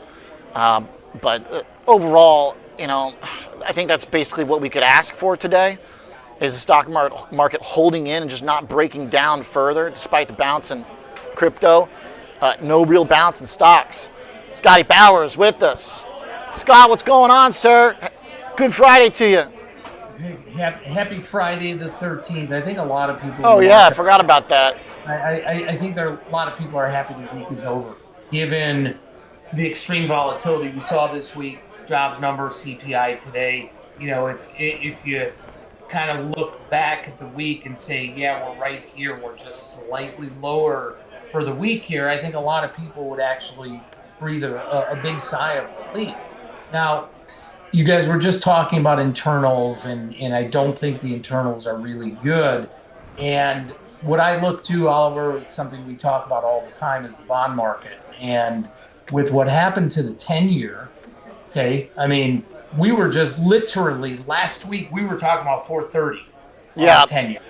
But overall, I think that's basically what we could ask for today, is the stock market holding in and just not breaking down further, despite the bounce in crypto. No real bounce in stocks. Scotty Bauer is with us. Scott, what's going on, sir? Good Friday to you. Happy Friday the 13th. I think a lot of people... Oh, yeah, I forgot about that. I think a lot of people are happy the week is over, given the extreme volatility we saw this week, jobs number, CPI today. If you kind of look back at the week and say, yeah, we're right here, we're just slightly lower for the week here, I think a lot of people would actually breathe a big sigh of relief. Now, you guys were just talking about internals, and I don't think the internals are really good. And what I look to, Oliver, is something we talk about all the time, is the bond market. And with what happened to the 10-year, okay, I mean, we were just literally, last week, we were talking about 430 on the 10-year.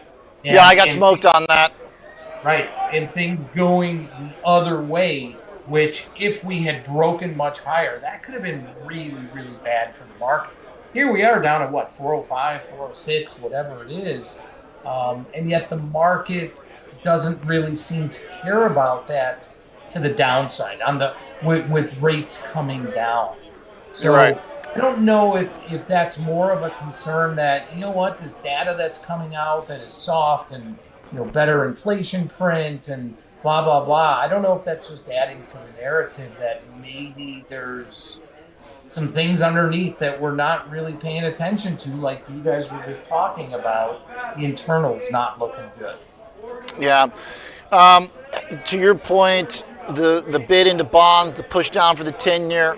Yeah, I got smoked on that. Right, and things going the other way, which if we had broken much higher, that could have been really, really bad for the market. Here we are down at what, 405, 406, whatever it is. And yet the market doesn't really seem to care about that to the downside with rates coming down. So right. I don't know if that's more of a concern that, this data that's coming out that is soft and, better inflation print and blah, blah, blah. I don't know if that's just adding to the narrative that maybe there's some things underneath that we're not really paying attention to, like you guys were just talking about, the internals not looking good. Yeah. To your point, the bid into bonds, the push down for the 10-year,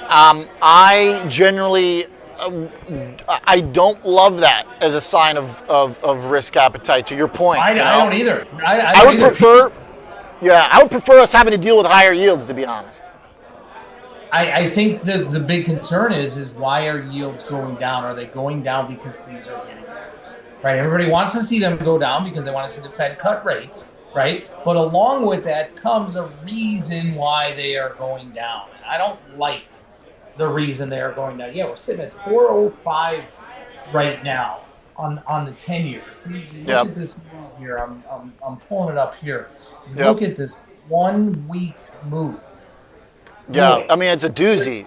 I generally I don't love that as a sign of risk appetite, to your point. I don't either. I would prefer us having to deal with higher yields, to be honest. I think the big concern is why are yields going down? Are they going down because things are getting worse? Right? Everybody wants to see them go down because they want to see the Fed cut rates, right? But along with that comes a reason why they are going down. And I don't like the reason they are going down. Yeah, we're sitting at 405 right now on the 10-year. Look at this move here. I'm pulling it up here. Look at this 1 week move. Yeah, I mean, it's a doozy.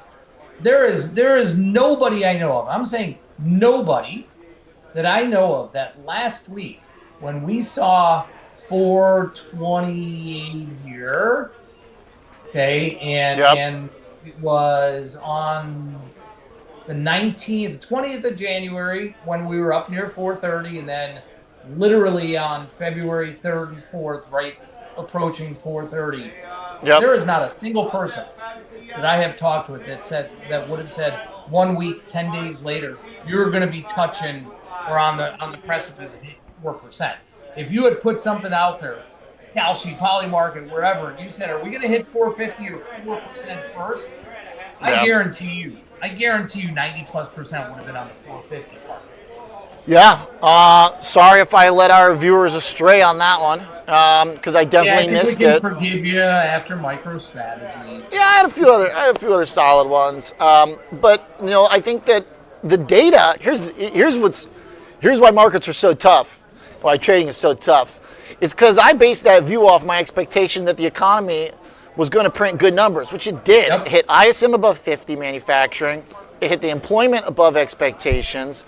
There is nobody I know of. I'm saying nobody that I know of that last week when we saw 428 here, okay, and it was on the 20th of January when we were up near 430, and then literally on February 3rd and 4th, right approaching 430. Yep. There is not a single person that I have talked with that would have said 1 week, 10 days later, you're going to be touching or on the precipice of 4%. If you had put something out there, Kalshi, Poly Market, wherever, and you said, are we going to hit 450 or 4% first? I guarantee you 90+% would have been on the 450 part. Yeah. Sorry if I led our viewers astray on that one, because I definitely missed we can it. forgive you after MicroStrategies. Yeah, I had a few other solid ones. But I think that the data here's why markets are so tough, why trading is so tough. It's because I based that view off my expectation that the economy was going to print good numbers, which it did. Yep. It hit ISM above 50 manufacturing. It hit the employment above expectations.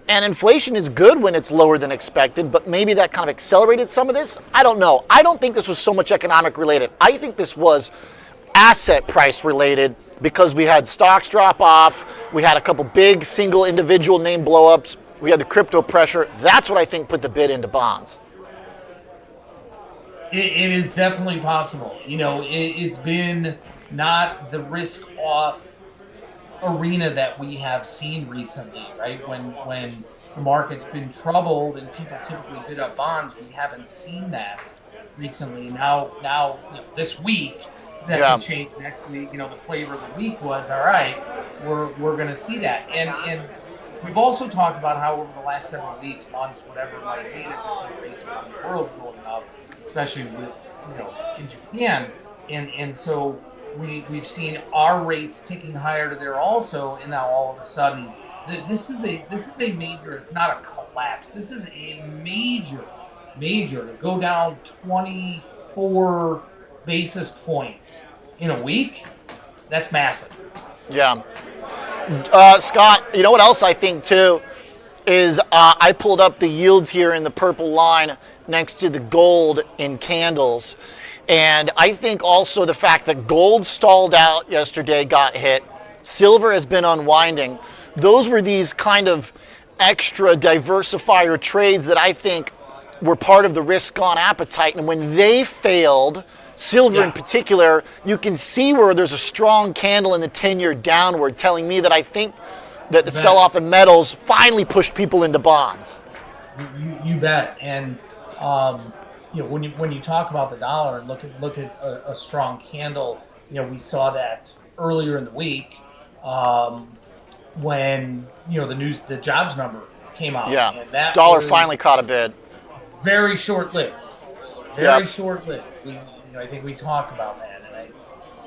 And inflation is good when it's lower than expected, but maybe that kind of accelerated some of this. I don't know. I don't think this was so much economic related. I think this was asset price related because we had stocks drop off. We had a couple big single individual name blowups. We had the crypto pressure. That's what I think put the bid into bonds. It is definitely possible. It's been not the risk off arena that we have seen recently, right? When the market's been troubled and people typically bid up bonds, we haven't seen that recently. Now, this week that can change next week. The flavor of the week was all right. We're going to see that, and we've also talked about how over the last several weeks, months, whatever it might be, that we're seeing rates around the world going up, especially with in Japan, and so. We've seen our rates ticking higher to there also, and now all of a sudden, this is a major. It's not a collapse. This is a major to go down 24 basis points in a week. That's massive. Yeah, Scott. You know what else I think too is I pulled up the yields here in the purple line next to the gold in candles. And I think also the fact that gold stalled out yesterday got hit. Silver has been unwinding. Those were these kind of extra diversifier trades that I think were part of the risk-on appetite. And when they failed, silver in particular, you can see where there's a strong candle in the 10-year downward telling me that I think that the sell-off in metals finally pushed people into bonds. You bet. And when you talk about the dollar and look at a strong candle, we saw that earlier in the week when the jobs number came out. Yeah, and that dollar finally caught a bid. Very short-lived. Very short-lived. I think we talked about that,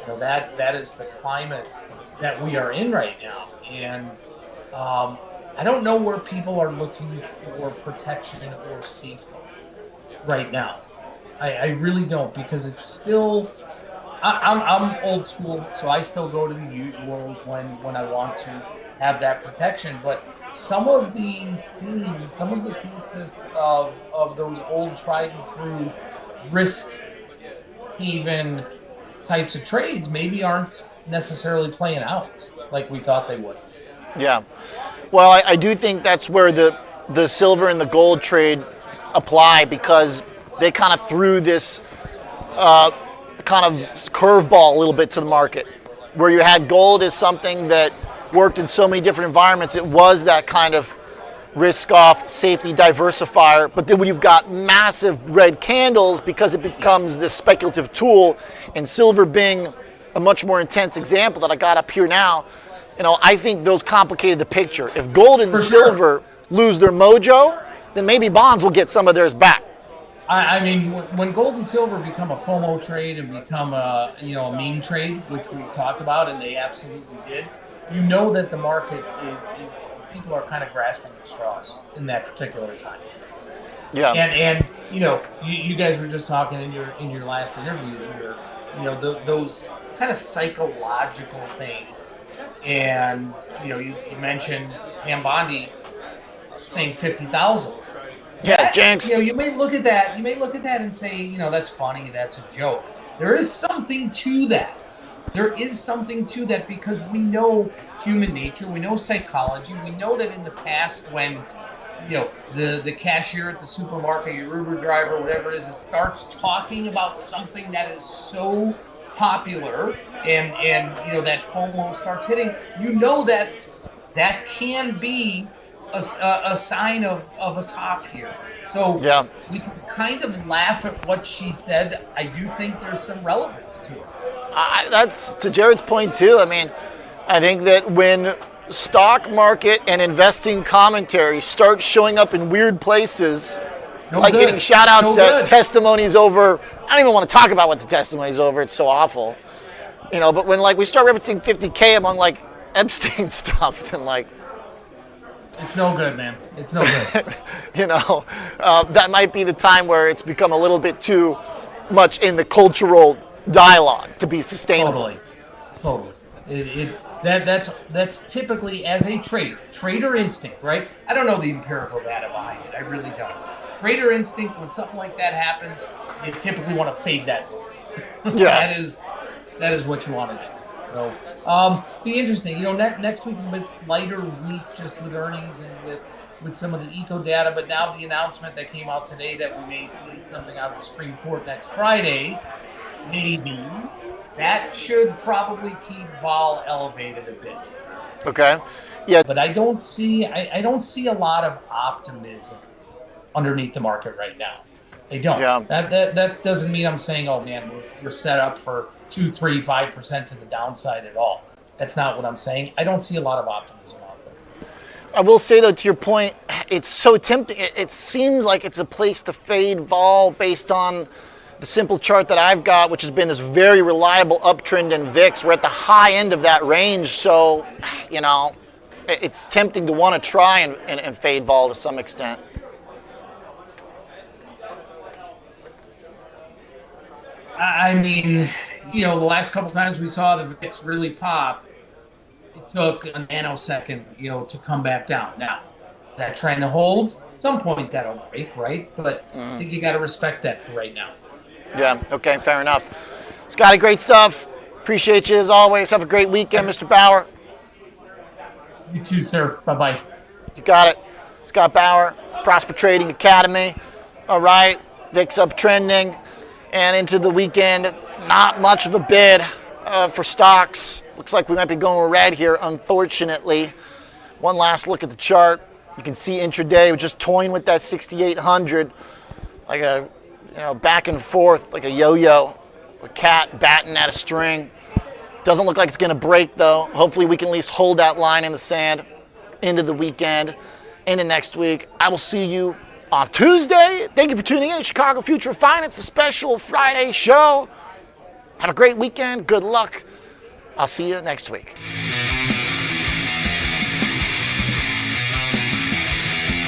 and that is the climate that we are in right now. And I don't know where people are looking for protection or safety right now. I really don't, because it's still I'm old school, so I still go to the usuals when I want to have that protection. But some of the themes, some of the thesis of those old tried and true risk haven types of trades maybe aren't necessarily playing out like we thought they would. Yeah. Well, I do think that's where the silver and the gold trade apply, because they kind of threw this kind of curveball a little bit to the market, where you had gold as something that worked in so many different environments. It was that kind of risk-off safety diversifier, but then when you've got massive red candles, because it becomes this speculative tool, and silver being a much more intense example that I got up here now, I think those complicated the picture. If gold and silver lose their mojo, then maybe bonds will get some of theirs back. I mean, when gold and silver become a FOMO trade and become a meme trade, which we've talked about, and they absolutely did, that the market people are kind of grasping at straws in that particular time. Yeah. And you guys were just talking in your last interview here, those kind of psychological things, and you mentioned Pam Bondi saying 50,000. Yeah, jinxed. You may look at that. You may look at that and say, that's funny. That's a joke. There is something to that. There is something to that, because we know human nature. We know psychology. We know that in the past, when the cashier at the supermarket, your Uber driver, whatever it is, starts talking about something that is so popular, and that FOMO starts hitting, that can be a sign of a top here. So we can kind of laugh at what she said. I do think there's some relevance to it. That's to Jared's point too. I mean, I think that when stock market and investing commentary starts showing up in weird places, like good. getting shout outs No at good. testimonies over. I don't even want to talk about what the testimony's over. It's so awful. But when like we start referencing 50K among like Epstein stuff, then like, It's no good, man. It's no good. that might be the time where it's become a little bit too much in the cultural dialogue to be sustainable. Totally. That's typically, as a trader instinct, right? I don't know the empirical data behind it. I really don't. Trader instinct, when something like that happens, you typically want to fade that. Yeah. That is what you want to do. So, be interesting. Next week's a bit lighter week just with earnings and with some of the eco data, but now the announcement that came out today that we may see something out of the Supreme Court next Friday, maybe, that should probably keep vol elevated a bit. Okay. Yeah. But I don't see a lot of optimism underneath the market right now. They don't. Yeah. That doesn't mean I'm saying, oh man, we're set up for 2, 3, 5% to the downside at all. That's not what I'm saying. I don't see a lot of optimism out there. I will say, though, to your point, it's so tempting. It seems like it's a place to fade vol based on the simple chart that I've got, which has been this very reliable uptrend in VIX. We're at the high end of that range. So, it's tempting to want to try and fade vol to some extent. I mean, the last couple times we saw the VIX really pop, it took a nanosecond, to come back down. Now, is that trying to hold? At some point that'll break, right? But I think you got to respect that for right now. Yeah, okay, fair enough. Scotty, great stuff. Appreciate you as always. Have a great weekend, Mr. Bauer. You too, sir. Bye-bye. You got it. Scott Bauer, Prosper Trading Academy. All right, VIX uptrending. And into the weekend, not much of a bid for stocks. Looks like we might be going red here, unfortunately. One last look at the chart. You can see intraday, we're just toying with that 6,800, like a back and forth, like a yo-yo, a cat batting at a string. Doesn't look like it's going to break, though. Hopefully we can at least hold that line in the sand into the weekend, into next week. I will see you on Tuesday. Thank you for tuning in to Chicago Future of Finance, a special Friday show. Have a great weekend. Good luck. I'll see you next week.